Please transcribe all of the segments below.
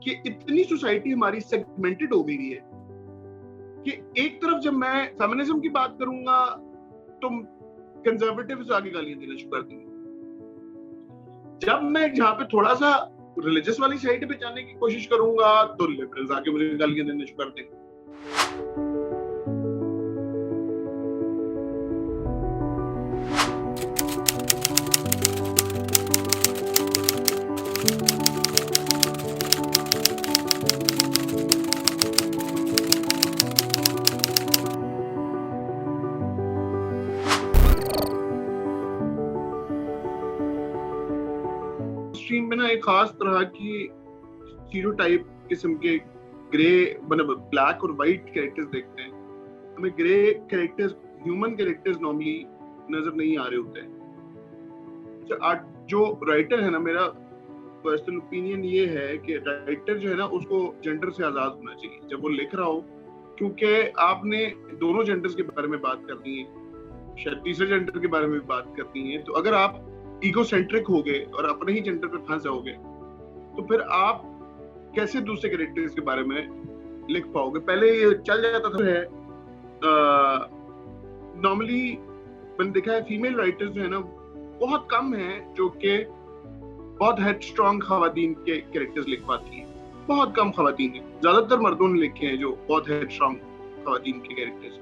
कि इतनी सोसाइटी हमारी सेगमेंटेड हो गई है कि एक तरफ जब मैं फेमिनिज्म की बात करूंगा तो कंजर्वेटिव्स आगे गालियां देना शुरू कर देंगे, जब मैं जहां पे थोड़ा सा रिलीजियस वाली साइड पे जाने की कोशिश करूंगा तो लिबरल्स आके मुझे गालियां देना शुरू कर देंगे। स्ट्रीम में ना एक खास तरह की स्टीरियोटाइप किस्म के ग्रे मतलब ब्लैक और वाइट कैरेक्टर्स देखते हैं। हमें grey characters, human characters normally नजर नहीं आ रहे होते हैं। जो राइटर है ना, मेरा पर्सनल ओपिनियन ये है कि राइटर जो है ना उसको जेंडर से आजाद होना चाहिए जब वो लिख रहा हो, क्योंकि आपने दोनों जेंडर्स के बारे में बात करनी है, शायद तीसरे जेंडर के बारे में भी बात करनी है। तो अगर आप ईगोसेंट्रिक हो गए और अपने ही जेंडर पे फंस जाओगे तो फिर आप कैसे दूसरे कैरेक्टर्स के बारे में लिख पाओगे। पहले ये चल जाता था है, नॉर्मली मैंने देखा है फीमेल राइटर्स जो है ना बहुत कम है जो कि बहुत हेड स्ट्रॉन्ग खवातीन के कैरेक्टर्स लिख पाती हैं। बहुत कम खवातीन है, ज्यादातर मर्दों ने लिखे हैं जो बहुत हेड स्ट्रॉन्ग खवातीन के कैरेक्टर्स।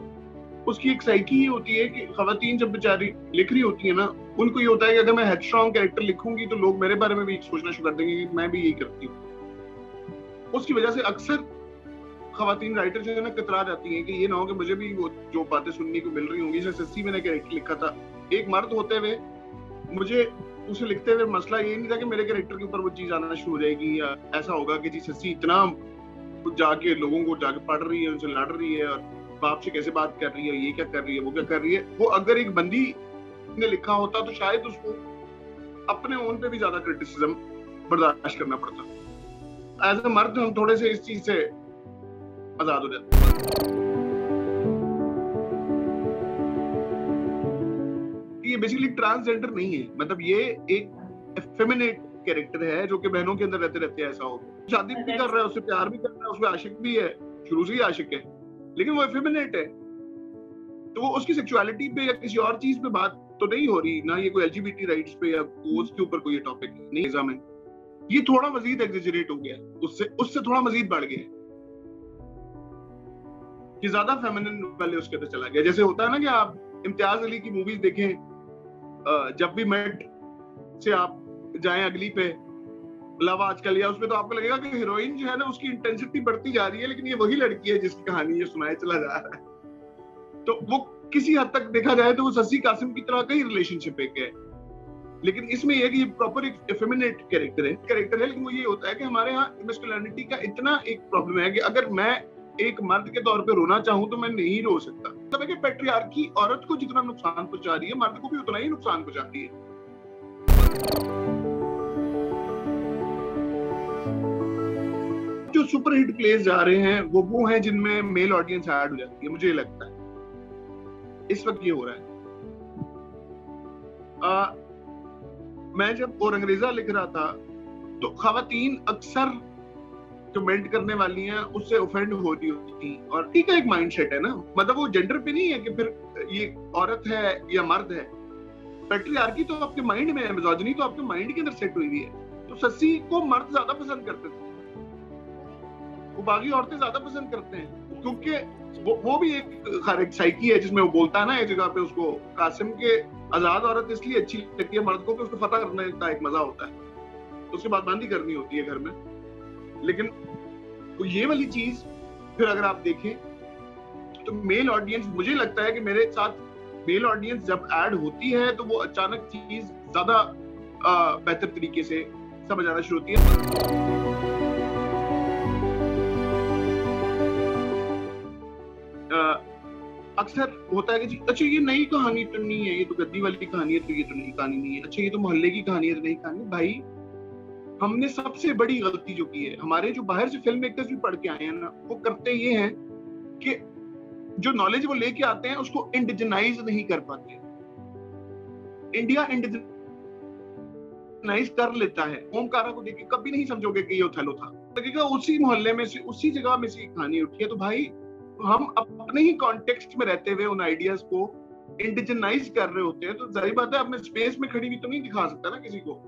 उसकी एक साइकी ये होती है कि खवातीन जब बेचारी लिख रही होती है ना, उनको ये होता है कि अगर मैं हेड स्ट्रॉन्ग कैरेक्टर लिखूंगी तो लोग मेरे बारे में भी सोचना शुरू कर देंगे कि मैं भी यही करती हूँ। उसकी वजह से अक्सर खवातीन राइटर जो है ना कतरा जाती हैं कि ये ना हो कि मुझे भी वो जो बातें सुनने को मिल रही होंगी। जैसे सस्सी मैंने कैरेक्टर लिखा था, एक मर्द होते हुए मुझे उसे लिखते हुए मसला ये नहीं था कि मेरे कैरेक्टर के ऊपर वो चीज आना शुरू हो जाएगी या ऐसा होगा कि जी सस्सी इतना जाके लोगों को जाके पढ़ रही है, उनसे लड़ रही है और बाप से कैसे बात कर रही है, ये क्या कर रही है, वो क्या कर रही है। वो अगर एक बंदी ने लिखा होता तो शायद उसको अपने ओन पे भी ज्यादा क्रिटिसिज्म बर्दाश्त करना पड़ता। एज ए मर्द हम थोड़े से इस चीज से आजाद हो जाते हैं। ये बेसिकली ट्रांसजेंडर नहीं है, मतलब ये एक एफेमिनेट कैरेक्टर है जो कि बहनों के अंदर रहते रहते ऐसा हो, शादी भी कर रहा है, उससे प्यार भी कर रहा है, उसमें आशिक भी है, शुरू से ही आशिक है, लेकिन वो एफेमिनेट है। तो वो उसकी सेक्सुअलिटी पे या किसी और चीज पे बात तो नहीं हो रही ना, ये कोई एलजीबीटी राइट्स पे या उसके ऊपर कोई टॉपिक नहीं है। ये थोड़ा मजीद एग्जेजरेट हो गया, उससे थोड़ा मजीद बढ़ गया कि ज्यादा फेमिनिन वाले उसके अंदर चला गया। जैसे होता है ना कि आप इम्तियाज अली की मूवीज देखें, जब भी मेट से आप जाएं अगली पे लव आजकल, या उसमें तो आपको लगेगा कि हीरोइन जो है ना उसकी इंटेंसिटी बढ़ती जा रही है, लेकिन ये वही लड़की है जिसकी कहानी ये सुनाए चला जा रहा है। तो वो किसी हद तक देखा जाए तो वो सस्सी कासिम की तरह का ही रिलेशनशिप एक है, लेकिन इसमें यह कि ये प्रॉपर एक एफेमिनेट कैरेक्टर है। लेकिन वो ये होता है कि हमारे यहाँ मैस्कुलिनिटी का इतना एक प्रॉब्लम है कि अगर मैं एक मर्द के तौर पे रोना चाहूं तो मैं नहीं रो सकता। मतलब है कि पैट्रियार्की औरत को जितना नुकसान पहुंचा रही है, मर्द को भी उतना ही नुकसान पहुंचाती है। जो सुपरहिट प्लेस जा रहे हैं वो हैं जिनमें मेल ऑडियंस ऐड हो जाती है, मुझे लगता है इस वक्त ये हो रहा है। मैं जब और अंग्रेजा लिख रहा था तो खवातीन अक्सर कमेंट करने वाली हैं, उससे ऑफेंड हो रही होती थी। और ठीक है, एक माइंडसेट है ना, मतलब वो जेंडर पे नहीं है कि फिर ये औरत है या मर्द है। पैट्रियार्की तो आपके माइंड में है, मिज़ोजिनी तो आपके माइंड के अंदर सेट हुई है। तो सस्सी को मर्द ज्यादा पसंद करते थे, वो बाकी औरतें ज्यादा पसंद करते हैं, क्योंकि वो भी एक साइकी है जिसमें वो बोलता है ना एक जगह पे उसको कासिम के आजाद औरत इसलिए अच्छी लगती है मर्द को कि उसको फतह करने का एक मजा होता है, उसके बाद बंदी करनी होती है घर में। लेकिन तो ये वाली चीज फिर अगर आप देखें तो मेल ऑडियंस, मुझे लगता है कि मेरे साथ मेल ऑडियंस जब ऐड होती है तो वो अचानक चीज ज्यादा बेहतर तरीके से समझ आना शुरू होती है। अक्सर होता है कि जी अच्छा ये नई कहानी तो नहीं है, ये तो गद्दी वाली कहानी है, तो ये तो नई कहानी नहीं है, अच्छा ये तो मोहल्ले की कहानी है, तो नई कहानी। भाई हमने सबसे बड़ी गलती जो की है, हमारे जो बाहर से फिल्म मेकर्स भी पढ़ के आए हैं ना, वो करते ये हैं कि जो नॉलेज वो लेके आते हैं उसको इंडिजनाइज नहीं कर पाते। इंडिया इंडिजनाइज कर लेता है। ओमकारा को देख के कभी नहीं समझोगे कि ये ओथेलो था, लगेगा उसी मोहल्ले में से, उसी जगह में से कहानी उठी है। तो भाई हम अपने ही कॉन्टेक्स्ट में रहते हुए उन आइडियाज को इंडिजनाइज कर रहे होते हैं, तो जाहिर बात है अपने स्पेस में खड़ी हुई तो नहीं दिखा सकता ना किसी को।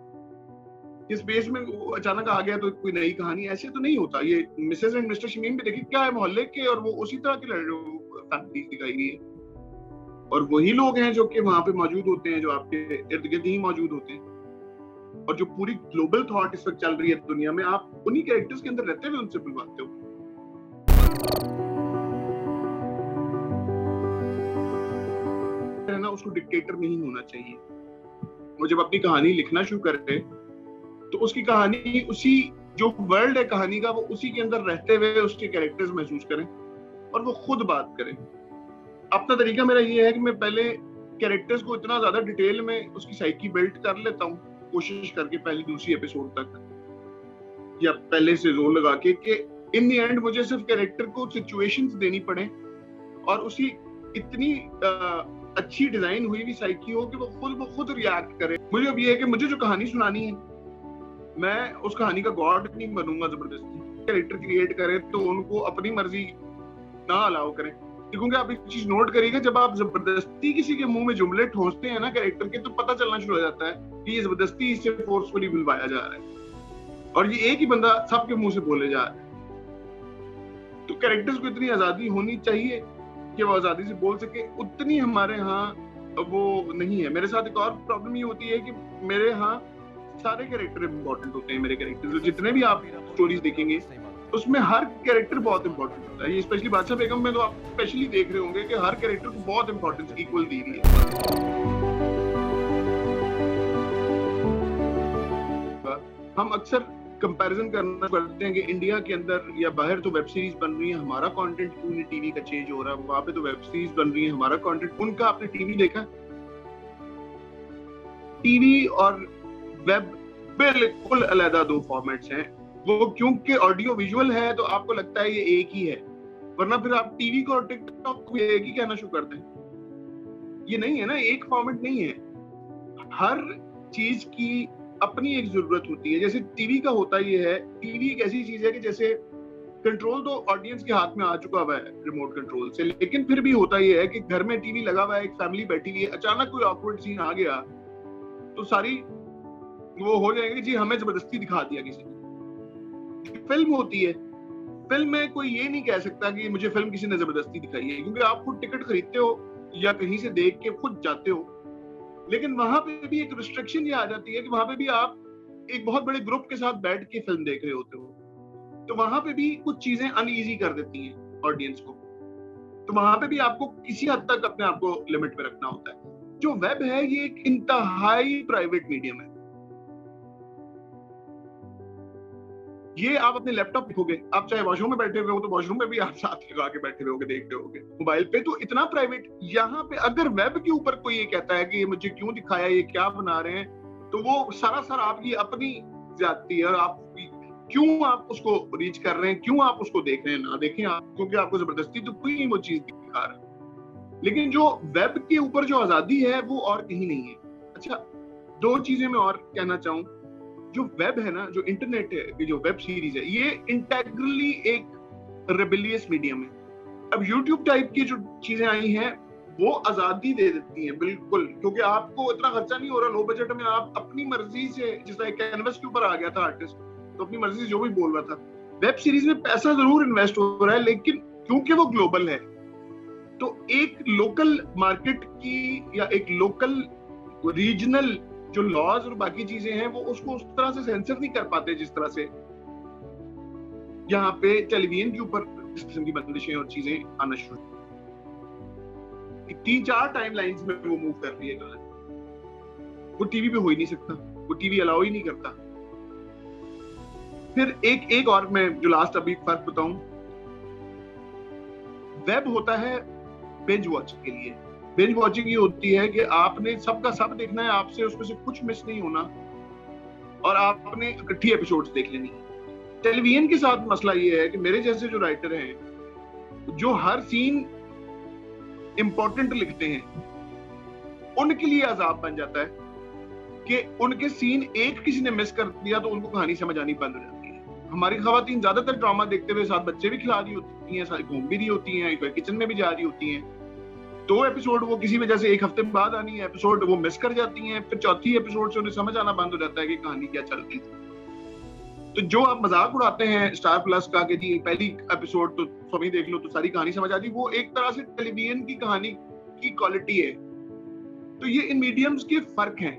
इस स्पेस में अचानक आ गया तो कोई नई कहानी, ऐसे तो नहीं होता। ये मिसेस एंड मिस्टर शमीम भी देखिए क्या है, मोहल्ले के और वो उसी तरह की फैमिली दिखाई गई है, और वही लोग हैं जो कि वहां पे मौजूद होते हैं, जो आपके इर्द गिर्द ही मौजूद होते हैं। और जो पूरी ग्लोबल थॉट इस वक्त चल रही है दुनिया में, आप उन्हीं कैरेक्टर्स के अंदर रहते हुए उनसे बुलवाते हो। है ना, उसको डिक्टेटर नहीं होना चाहिए। वो जब अपनी कहानी लिखना शुरू करे तो उसकी कहानी उसी जो वर्ल्ड है कहानी का, वो उसी के अंदर रहते हुए उसके कैरेक्टर्स महसूस करें और वो खुद बात करें। अपना तरीका मेरा ये है कि मैं पहले कैरेक्टर्स को इतना ज्यादा डिटेल में उसकी साइकी बिल्ड कर लेता हूँ, कोशिश करके पहली दूसरी एपिसोड तक, या पहले से जोर लगा के कि इन द एंड मुझे सिर्फ कैरेक्टर को सिचुएशंस देनी पड़े और उसी इतनी अच्छी डिजाइन हुई भी साइकी हो कि वो खुद रिएक्ट करे। मुझे अब ये है कि मुझे जो कहानी सुनानी है, मैं उस कहानी का गॉड नहीं बनूंगा जबरदस्ती। कैरेक्टर क्रिएट करें तो उनको अपनी मर्जी ना अलाउ करें, क्योंकि आप एक चीज नोट करिएगा, जब आप जबरदस्ती किसी के मुंह में जुमले ठोसते हैं ना कैरेक्टर के, तो पता चलना शुरू हो जाता है कि ये जबरदस्ती इससे फोर्सफुली बुलवाया जा रहा है और ये एक ही बंदा सबके मुंह से बोले जा रहा है। तो कैरेक्टर्स को इतनी आजादी होनी चाहिए कि वो आजादी से बोल सके, उतनी हमारे यहाँ वो नहीं है। मेरे साथ एक और प्रॉब्लम ये होती है कि मेरे यहाँ सारे कैरेक्टर इंपॉर्टेंट होते हैं। मेरे कैरेक्टर जितने भी आप स्टोरीज देखेंगे उसमें हर कैरेक्टर बहुत इंपॉर्टेंट होता है। ये स्पेशली बादशाह बेगम में तो आप स्पेशली देख रहे होंगे कि हर कैरेक्टर को बहुत इंपॉर्टेंस इक्वल दी गई है। हम अक्सर कंपैरिजन करना करते हैं कि इंडिया के अंदर या बाहर तो वेब सीरीज बन रही है, हमारा कंटेंट क्यों नहीं टीवी का चेंज हो रहा है, वहां पे तो वेब सीरीज बन रही है, हमारा कंटेंट। उनका आपने टीवी देखा? टीवी और वेब बिल्कुल अलग दो फॉर्मेट्स हैं। वो क्योंकि ऑडियो विजुअल है तो आपको लगता है ये एक ही है, वरना फिर आप टीवी को और टिकटॉक को एक ही कहना शुरू करते हैं। ये नहीं है ना, एक फॉर्मेट नहीं है। हर चीज की अपनी एक जरूरत होती है। जैसे टीवी का होता ये है, टीवी एक ऐसी चीज है कि जैसे कंट्रोल तो ऑडियंस के हाथ में आ चुका हुआ है रिमोट कंट्रोल से, लेकिन फिर भी होता ये है कि घर में टीवी लगा हुआ है, एक फैमिली बैठी हुई है, अचानक कोई ऑकवर्ड सीन आ गया तो सारी वो हो जाएंगे जी हमें जबरदस्ती दिखा दिया किसी ने। फिल्म होती है, फिल्म में कोई ये नहीं कह सकता कि मुझे फिल्म किसी ने जबरदस्ती दिखाई है, क्योंकि आप खुद टिकट खरीदते हो या कहीं से देख के खुद जाते हो। लेकिन वहां पे भी एक रिस्ट्रिक्शन ये आ जाती है कि वहां पे भी आप एक बहुत बड़े ग्रुप के साथ बैठ के फिल्म देख रहे होते हो, तो वहां पे भी कुछ चीजें अनईजी कर देती हैं ऑडियंस को। तो वहां पे भी आपको किसी हद तक अपने आप को लिमिट में रखना होता है। जो वेब है ये एक इंतहाई प्राइवेट मीडियम है। ये आप अपने लैपटॉप देखोगे, आप चाहे वॉशरूम में बैठे हुए हो तो वॉशरूम में भी आप साथ लगा के बैठे हुए होगे, देख रहे होगे। मोबाइल पे तो इतना प्राइवेट। यहाँ पे अगर वेब के ऊपर कोई ये कहता है कि ये मुझे क्यों दिखाया, ये क्या बना रहे हैं, तो वो सारा आपकी अपनी ज्यादती है और आप क्यों आप उसको रीच कर रहे हैं, क्यों आप उसको देख रहे हैं। ना देखें आप, क्योंकि आपको जबरदस्ती तो कोई वो चीज दिखा रहा है। लेकिन जो वेब के ऊपर जो आजादी है वो और कहीं नहीं है। अच्छा, दो चीजें मैं और कहना चाहूँ। जो वेब है ना, जो इंटरनेट है, जो वेब सीरीज है, ये इंटेग्रली एक रेबेलियस मीडियम है। अब यूट्यूब टाइप की जो चीजें आई हैं वो आजादी दे देती हैं बिल्कुल, क्योंकि आपको इतना खर्चा नहीं हो रहा, लो बजट में आप अपनी मर्जी से, जिस तरह कैनवस के ऊपर आ गया था आर्टिस्ट तो अपनी मर्जी से जो भी बोल रहा था। वेब सीरीज में पैसा जरूर इन्वेस्ट हो रहा है, लेकिन क्योंकि वो ग्लोबल है तो एक लोकल मार्केट की या एक लोकल रीजनल जो लॉज और बाकी चीजें हैं वो उसको उस तरह से सेंसर नहीं कर पाते जिस तरह से यहाँ पे टेलीविजन के ऊपर इस किस्म की बंदिशें और चीजें आना शुरू। 3-4 टाइमलाइंस में वो मूव कर रही है कहानी। वो टीवी पे हो ही नहीं सकता, वो टीवी अलाउ ही नहीं करता। फिर एक और मैं जो लास्ट अभी फर्क बताऊं, वेब होता है बिंज वॉचिंग के लिए। बिंज वॉचिंग ये होती है कि आपने सबका सब देखना है, आपसे उसमें से कुछ मिस नहीं होना और आपने इकट्ठी एपिसोड्स देख लेनी है। टेलीविजन के साथ मसला ये है कि मेरे जैसे जो राइटर हैं जो हर सीन इंपॉर्टेंट लिखते हैं, उनके लिए अजाब बन जाता है कि उनके सीन एक किसी ने मिस कर दिया तो उनको कहानी समझ आनी बंद हो जाती है। हमारी खवातीन ज्यादातर ड्रामा देखते हुए साथ बच्चे भी खिला रही होती हैं, साथ घूम भी रही होती हैं, किचन में भी जा रही होती हैं। 2 एपिसोड वो किसी वजह से 1 हफ्ते बाद आनी है, एपिसोड वो मिस कर जाती हैं, फिर चौथी एपिसोड से उन्हें समझ आना बंद हो जाता है कि कहानी क्या चल रही थी। तो जो आप मजाक उड़ाते हैं स्टार प्लस का कि जी पहली एपिसोड तो स्वयं देख लो तो सारी कहानी समझ आती, वो एक तरह से टेलीविजन की कहानी की क्वालिटी है। तो ये इन मीडियम्स के फर्क हैं।